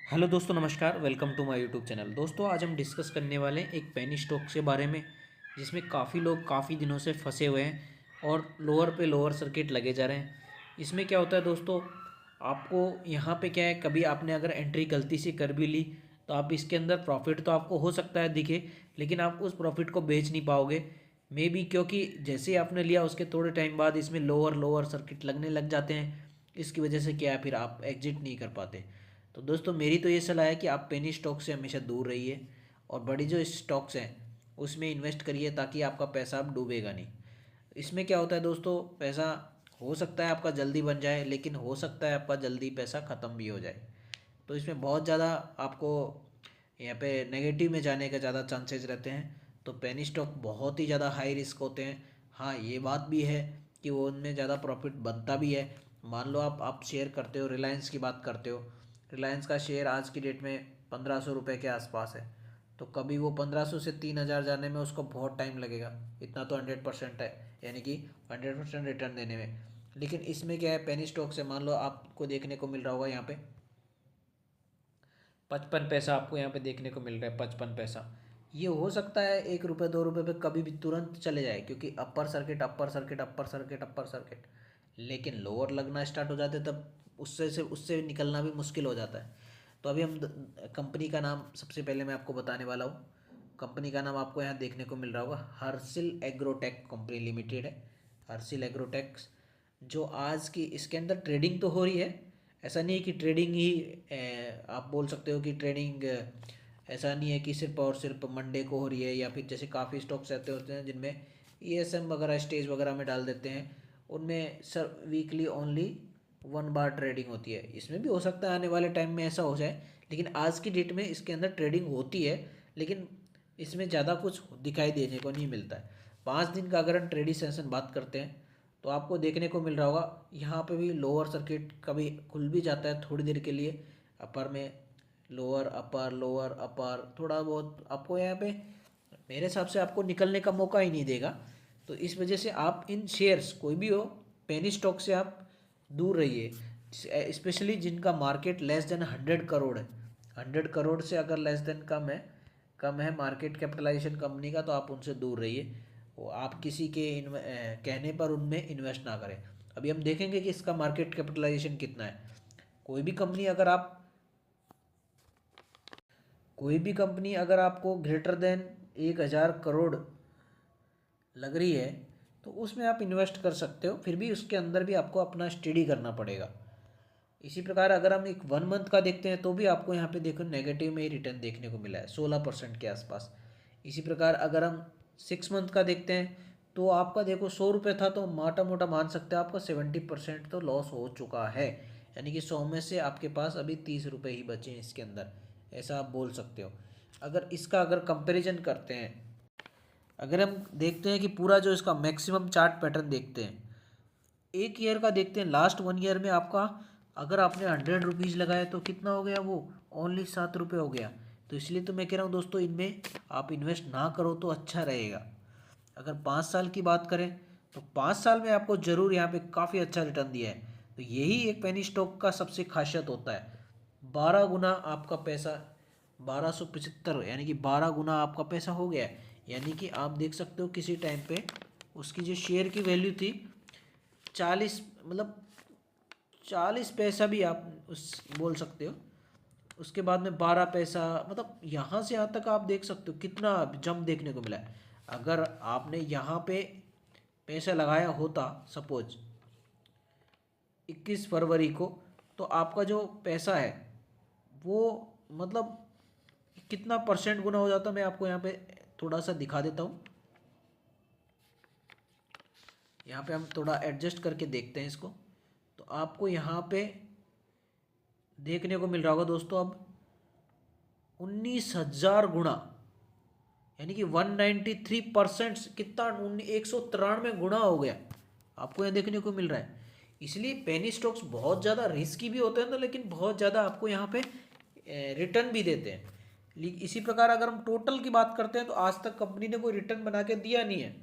Hello दोस्तों, नमस्कार। Welcome to my YouTube channel. दोस्तों, आज हम डिस्कस करने वाले हैं एक पेनी स्टॉक के बारे में, जिसमें काफ़ी लोग काफ़ी दिनों से फंसे हुए हैं और लोअर पे लोअर सर्किट लगे जा रहे हैं। इसमें क्या होता है दोस्तों, आपको यहाँ पे क्या है, कभी आपने अगर एंट्री गलती से कर भी ली तो आप इसके अंदर प्रॉफिट तो आपको हो सकता है दिखे, लेकिन आप उस प्रॉफिट को बेच नहीं पाओगे। मे बी क्योंकि जैसे ही आपने लिया उसके थोड़े टाइम बाद इसमें लोअर लोअर सर्किट लगने लग जाते हैं। इसकी वजह से क्या है, फिर आप एग्जिट नहीं कर पाते। तो दोस्तों, मेरी तो ये सलाह है कि आप पेनी स्टॉक से हमेशा दूर रहिए और बड़ी जो स्टॉक्स हैं उसमें इन्वेस्ट करिए, ताकि आपका पैसा अब डूबेगा नहीं। इसमें क्या होता है दोस्तों, पैसा हो सकता है आपका जल्दी बन जाए, लेकिन हो सकता है आपका जल्दी पैसा ख़त्म भी हो जाए। तो इसमें बहुत ज़्यादा आपको यहाँ पे नेगेटिव में जाने का ज़्यादा चांसेस रहते हैं। तो पेनी स्टॉक बहुत ही ज़्यादा हाई रिस्क होते हैं। हाँ, ये बात भी है कि वो उनमें ज़्यादा प्रॉफिट बनता भी है। मान लो आप शेयर करते हो, रिलायंस की बात करते हो। रिलायंस का शेयर आज की डेट में 1500 रुपये के आसपास है। तो कभी वो 1500 से 3000 जाने में उसको बहुत टाइम लगेगा। इतना तो 100% है, यानी कि 100% रिटर्न देने में। लेकिन इसमें क्या है, पेनी स्टॉक से मान लो आपको देखने को मिल रहा होगा यहाँ पे 55 पैसा आपको यहाँ पे देखने को मिल रहा है। 55 पैसा ये हो सकता है 1 रुपये 2 रुपये पे कभी भी तुरंत चले जाए, क्योंकि upper circuit upper circuit upper circuit upper circuit. लेकिन लोअर लगना स्टार्ट हो जाते तब उससे निकलना भी मुश्किल हो जाता है। तो अभी हम कंपनी का नाम सबसे पहले मैं आपको बताने वाला हूँ। कंपनी का नाम आपको यहाँ देखने को मिल रहा होगा, हर्षिल एग्रोटेक कंपनी लिमिटेड है। हर्षिल एग्रोटेक्स, जो आज की इसके अंदर ट्रेडिंग तो हो रही है। ऐसा नहीं है कि ट्रेडिंग ही आप बोल सकते हो कि ट्रेडिंग ऐसा नहीं है कि सिर्फ और सिर्फ मंडे को हो रही है, या फिर जैसे काफ़ी स्टॉक्स ऐसे होते हैं जिनमें ईएसएम वगैरह स्टेज वगैरह में डाल देते हैं। उनमें सर वीकली ओनली 1 बार ट्रेडिंग होती है। इसमें भी हो सकता है आने वाले टाइम में ऐसा हो जाए, लेकिन आज की डेट में इसके अंदर ट्रेडिंग होती है, लेकिन इसमें ज़्यादा कुछ दिखाई देने को नहीं मिलता है। 5 दिन का अगर हम ट्रेडिंग सेशन बात करते हैं तो आपको देखने को मिल रहा होगा, यहाँ पे भी लोअर सर्किट कभी खुल भी जाता है थोड़ी देर के लिए। अपर में लोअर अपर थोड़ा बहुत आपको यहाँ पे मेरे हिसाब से आपको निकलने का मौका ही नहीं देगा। तो इस वजह से आप इन शेयर्स कोई भी हो, पेनी स्टॉक से आप दूर रहिए। स्पेशली जिनका मार्केट लेस देन 100 करोड़ है। 100 करोड़ से अगर लेस देन कम है मार्केट कैपिटलाइजेशन कंपनी का, तो आप उनसे दूर रहिए। वो आप किसी के कहने पर उनमें इन्वेस्ट ना करें। अभी हम देखेंगे कि इसका मार्केट कैपिटलाइजेशन कितना है। कोई भी कंपनी अगर आप कोई भी कंपनी अगर आपको ग्रेटर देन 1000 करोड़ लग रही है तो उसमें आप इन्वेस्ट कर सकते हो। फिर भी उसके अंदर भी आपको अपना स्टडी करना पड़ेगा। इसी प्रकार अगर हम एक 1 मंथ का देखते हैं तो भी आपको यहाँ पे देखो नेगेटिव में ही रिटर्न देखने को मिला है, 16% के आसपास। इसी प्रकार अगर हम 6 मंथ का देखते हैं तो आपका देखो 100 रुपये था, तो मोटा मोटा मान सकते हैं आपका 70% तो लॉस हो चुका है। यानी कि 100 में से आपके पास अभी 30 रुपये ही बचे हैं इसके अंदर, ऐसा आप बोल सकते हो। अगर कंपेरिजन करते हैं, अगर हम देखते हैं कि पूरा जो इसका मैक्सिमम चार्ट पैटर्न देखते हैं, 1 ईयर का देखते हैं, लास्ट 1 ईयर में आपका अगर आपने 100 रुपीज़ लगाया तो कितना हो गया, वो ओनली 7 रुपये हो गया। तो इसलिए तो मैं कह रहा हूँ दोस्तों, इनमें आप इन्वेस्ट ना करो तो अच्छा रहेगा। अगर 5 साल की बात करें तो 5 साल में आपको ज़रूर यहाँ पे काफ़ी अच्छा रिटर्न दिया है। तो यही एक पेनी स्टॉक का सबसे खासियत होता है। 12 गुना आपका पैसा, 1275, यानी कि 12 गुना आपका पैसा हो गया है। यानी कि आप देख सकते हो किसी टाइम पे उसकी जो शेयर की वैल्यू थी 40, मतलब 40 पैसा भी आप उस बोल सकते हो। उसके बाद में 12 पैसा, मतलब यहाँ से यहाँ तक आप देख सकते हो कितना जंप देखने को मिला है। अगर आपने यहाँ पे पैसा लगाया होता सपोज 21 फरवरी को, तो आपका जो पैसा है वो मतलब कितना परसेंट गुना हो जाता, मैं आपको यहाँ पे थोड़ा सा दिखा देता हूँ। यहाँ पे हम थोड़ा एडजस्ट करके देखते हैं इसको। तो आपको यहाँ पे देखने को मिल रहा होगा दोस्तों, अब 19,000 गुना, यानी कि 193% कितना, 193 गुना हो गया आपको यहाँ देखने को मिल रहा है। इसलिए पेनी स्टॉक्स बहुत ज़्यादा रिस्की भी होते हैं ना, लेकिन बहुत ज़्यादा आपको यहाँ पे रिटर्न भी देते हैं। इसी प्रकार अगर हम टोटल की बात करते हैं तो आज तक कंपनी ने कोई रिटर्न बना के दिया नहीं है।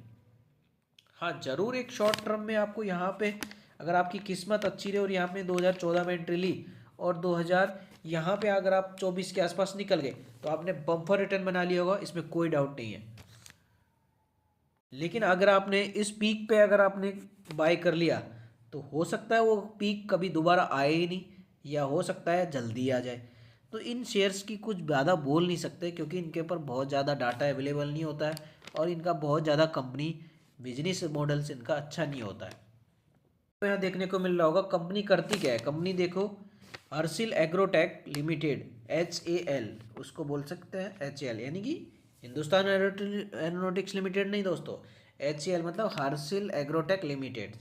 हाँ, ज़रूर एक शॉर्ट टर्म में आपको यहाँ पे अगर आपकी किस्मत अच्छी रही और यहाँ पे 2014 में एंट्री ली और यहाँ पे अगर आप 24 के आसपास निकल गए तो आपने बम्पर रिटर्न बना लिया होगा, इसमें कोई डाउट नहीं है। लेकिन अगर आपने इस पीक पे अगर आपने बाय कर लिया तो हो सकता है वो पीक कभी दोबारा आए ही नहीं, या हो सकता है जल्दी आ जाए। तो इन शेयर्स की कुछ ज़्यादा बोल नहीं सकते क्योंकि इनके ऊपर बहुत ज़्यादा डाटा अवेलेबल नहीं होता है और इनका बहुत ज़्यादा कंपनी बिजनेस मॉडल्स इनका अच्छा नहीं होता है। तो यहाँ देखने को मिल रहा होगा कंपनी करती क्या है। कंपनी देखो, हर्षिल एग्रोटेक लिमिटेड, HAL उसको बोल सकते हैं, HAL यानी कि हिंदुस्तान एरोनॉटिक्स लिमिटेड नहीं दोस्तों, HAL मतलब हर्षिल एग्रोटेक लिमिटेड।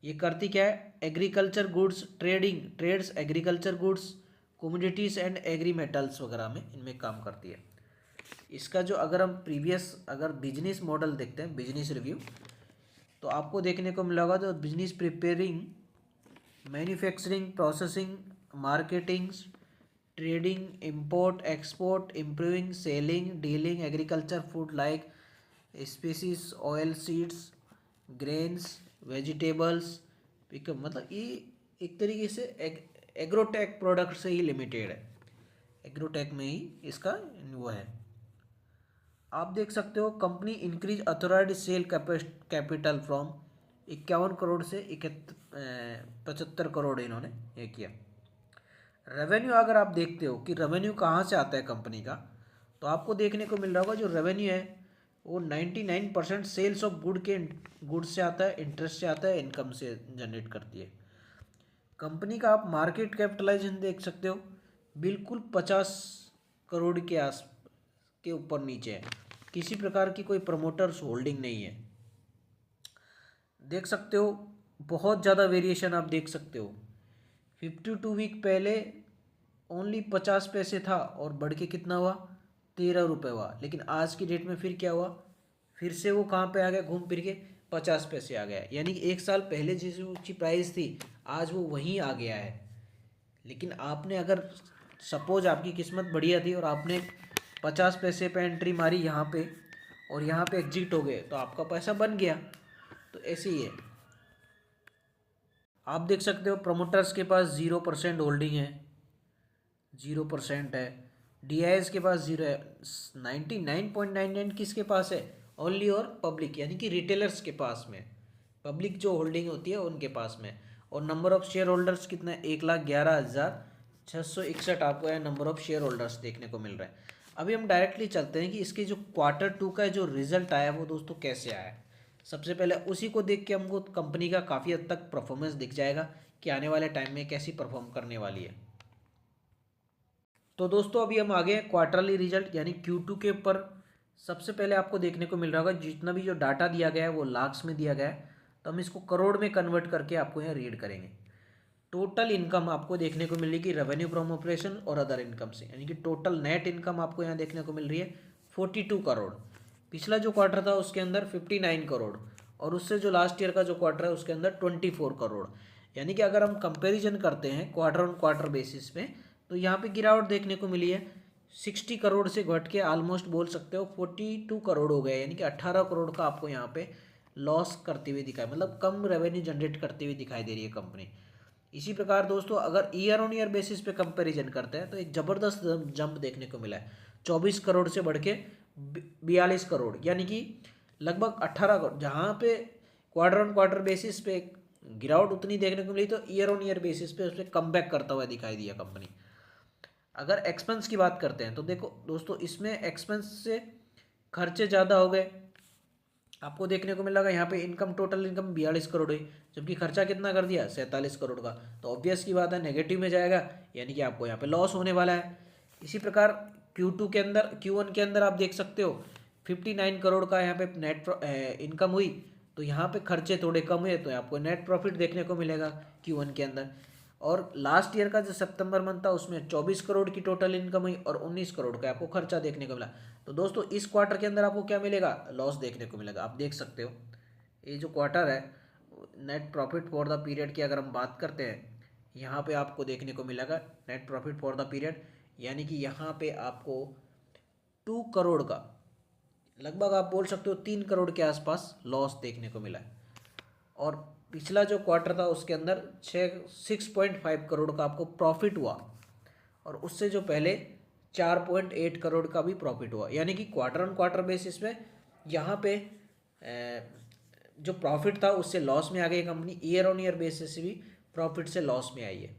ये करती क्या है, agriculture goods trades agriculture goods, commodities and agri metals वगैरह में इनमें काम करती है। इसका जो अगर हम प्रीवियस अगर बिजनेस मॉडल देखते हैं, बिजनेस रिव्यू, तो आपको देखने को मिला होगा तो business preparing, manufacturing, processing, marketing, trading, import export, improving selling, dealing, agriculture food like species, oil seeds, grains, vegetables, pickup, मतलब ये एक तरीके से एग्रोटेक प्रोडक्ट से ही लिमिटेड है, एग्रोटेक में ही इसका वो है। आप देख सकते हो company increase authorise sale capital from 51 crore से 75 करोड़ इन्होंने ये किया। रेवेन्यू अगर आप देखते हो कि रेवेन्यू कहाँ से आता है कंपनी का, तो आपको देखने को मिल रहा होगा जो रेवेन्यू है वो 99% सेल्स ऑफ गुड्स से आता है, इंटरेस्ट से आता है, इनकम से जनरेट करती है। कंपनी का आप मार्केट कैपिटलाइजेशन देख सकते हो, बिल्कुल 50 करोड़ के आस के ऊपर नीचे है, किसी प्रकार की कोई प्रमोटर्स होल्डिंग नहीं है। देख सकते हो बहुत ज़्यादा वेरिएशन आप देख सकते हो। 52 वीक पहले ओनली 50 पैसे था और बढ़ के कितना हुआ, 13 रुपये हुआ। लेकिन आज की डेट में फिर क्या हुआ, फिर से वो कहाँ पे आ गया, घूम फिर के 50 पैसे आ गया। यानी कि एक साल पहले जिस ऊँची प्राइस थी आज वो वहीं आ गया है। लेकिन आपने अगर सपोज आपकी किस्मत बढ़िया थी और आपने 50 पैसे पे एंट्री मारी यहाँ पे और यहाँ पे एग्जिट हो गए तो आपका पैसा बन गया। तो ऐसे ही है। आप देख सकते हो प्रमोटर्स के पास 0% होल्डिंग है, 0% है। DIS के पास 0 है। 99.99 किसके पास है, ओनली और पब्लिक यानी कि रिटेलर्स के पास में, पब्लिक जो होल्डिंग होती है उनके पास में। और नंबर ऑफ शेयर होल्डर्स कितना है, 1,11,661 आपको यह नंबर ऑफ शेयर होल्डर्स देखने को मिल रहा है। अभी हम डायरेक्टली चलते हैं कि इसके जो Q2 का जो रिजल्ट आया वो दोस्तों कैसे आया है। सबसे पहले उसी को देख के हमको कंपनी का काफ़ी हद तक परफॉर्मेंस दिख जाएगा कि आने वाले टाइम में कैसी परफॉर्म करने वाली है। तो दोस्तों अभी हम आ गए क्वार्टरली रिजल्ट यानी Q2 के ऊपर। सबसे पहले आपको देखने को मिल रहा होगा जितना भी जो डाटा दिया गया है वो लाख्स में दिया गया है, तो हम इसको करोड़ में कन्वर्ट करके आपको यहाँ रीड करेंगे। टोटल इनकम आपको देखने को मिलेगी रेवेन्यू फ्रॉम ऑपरेशन और अदर इनकम से, यानी कि टोटल नेट इनकम आपको यहाँ देखने को मिल रही है 42 करोड़। पिछला जो क्वार्टर था उसके अंदर 59 करोड़ और उससे जो लास्ट ईयर का जो क्वार्टर है उसके अंदर 24 करोड़। यानी कि अगर हम कंपैरिजन करते हैं क्वार्टर ऑन क्वार्टर बेसिस पे तो यहाँ पे गिरावट देखने को मिली है। 60 करोड़ से घट के ऑलमोस्ट बोल सकते हो 42 करोड़ हो गए, यानी कि 18 करोड़ का आपको यहाँ पे लॉस करते हुए दिखाई, मतलब कम रेवेन्यू जनरेट करते हुए दिखाई दे रही है कंपनी। इसी प्रकार दोस्तों अगर ईयर ऑन ईयर बेसिस पे कंपैरिजन करते हैं तो एक ज़बरदस्त जंप देखने को मिला है, 24 करोड़ से बढ़ के 42 करोड़, यानी कि लगभग 18 करोड़। जहाँ पे क्वार्टर ऑन क्वार्टर बेसिस पे गिरावट उतनी देखने को मिली तो ईयर ऑन ईयर बेसिस पे उस पर कम बैक करता हुआ दिखाई दिया कंपनी। अगर एक्सपेंस की बात करते हैं तो देखो दोस्तों इसमें एक्सपेंस से खर्चे ज़्यादा हो गए। आपको देखने को मिलेगा यहाँ पे इनकम, टोटल इनकम 42 करोड़ हुई, जबकि खर्चा कितना कर दिया 47 करोड़ का। तो ऑब्वियस की बात है नेगेटिव में जाएगा, यानी कि आपको यहाँ पे लॉस होने वाला है। इसी प्रकार Q2 के अंदर, Q1 के अंदर आप देख सकते हो 59 करोड़ का यहाँ पे नेट इनकम हुई, तो यहाँ पे खर्चे थोड़े कम हुए तो आपको नेट प्रॉफिट देखने को मिलेगा Q1 के अंदर। और लास्ट ईयर का जो सितंबर मंथ था उसमें 24 करोड़ की टोटल इनकम हुई और 19 करोड़ का आपको खर्चा देखने को मिला। तो दोस्तों इस क्वार्टर के अंदर आपको क्या मिलेगा, लॉस देखने को मिलेगा। आप देख सकते हो ये जो क्वार्टर है net profit for the period की अगर हम बात करते हैं, यहाँ पे आपको देखने को मिलेगा net profit for the period, यानी कि यहाँ पे आपको 2 करोड़ का लगभग आप बोल सकते हो 3 करोड़ के आसपास लॉस देखने को मिला है। और पिछला जो क्वार्टर था उसके अंदर 6.5 करोड़ का आपको प्रॉफिट हुआ। और उससे जो पहले 4.8 करोड़ का भी प्रॉफिट हुआ, यानी कि क्वार्टर ऑन क्वार्टर बेसिस पे यहाँ पे जो प्रॉफिट था उससे लॉस में आ गई company, year on year basis से भी प्रॉफिट से लॉस में आई है।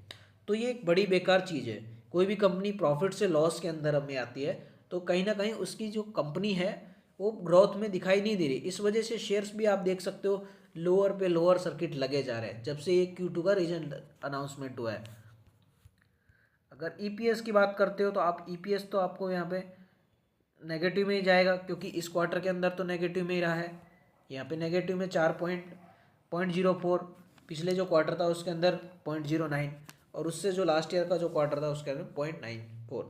तो ये एक बड़ी बेकार चीज़ है। कोई भी कंपनी प्रॉफिट से लॉस के अंदर में आती है तो कहीं ना कहीं उसकी जो कंपनी है वो ग्रोथ में दिखाई नहीं दे रही। इस वजह से शेयर्स भी आप देख सकते हो लोअर पे लोअर सर्किट लगे जा रहे हैं जब से ये Q2 का रिजल्ट अनाउंसमेंट हुआ है। अगर ईपीएस की बात करते हो तो आप ईपीएस तो आपको यहाँ पे नेगेटिव में ही जाएगा, क्योंकि इस क्वार्टर के अंदर तो नेगेटिव में ही रहा है। यहाँ पे नेगेटिव में 4.04, पिछले जो क्वार्टर था उसके अंदर 0.09, और उससे जो लास्ट ईयर का जो क्वार्टर था उसके अंदर 0.94।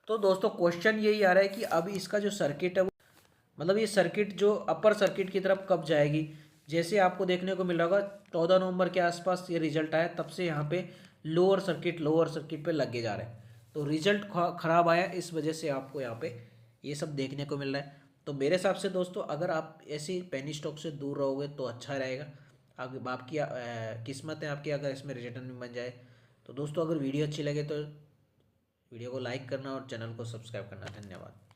तो दोस्तों क्वेश्चन यही आ रहा है कि अब इसका जो सर्किट है मतलब ये सर्किट जो अपर सर्किट की तरफ कब जाएगी। जैसे आपको देखने को मिल रहा होगा 14 नवंबर के आसपास ये रिजल्ट आया, तब से यहाँ पे लोअर सर्किट पे लगे जा रहे हैं। तो रिजल्ट खराब आया, इस वजह से आपको यहाँ पे ये सब देखने को मिल रहा है। तो मेरे हिसाब से दोस्तों अगर आप ऐसी पेनी स्टॉक से दूर रहोगे तो अच्छा रहेगा। आगे आपकी किस्मत है आपकी अगर इसमें रिटर्न भी बन जाए। तो दोस्तों अगर वीडियो अच्छी लगे तो वीडियो को लाइक करना और चैनल को सब्सक्राइब करना। धन्यवाद।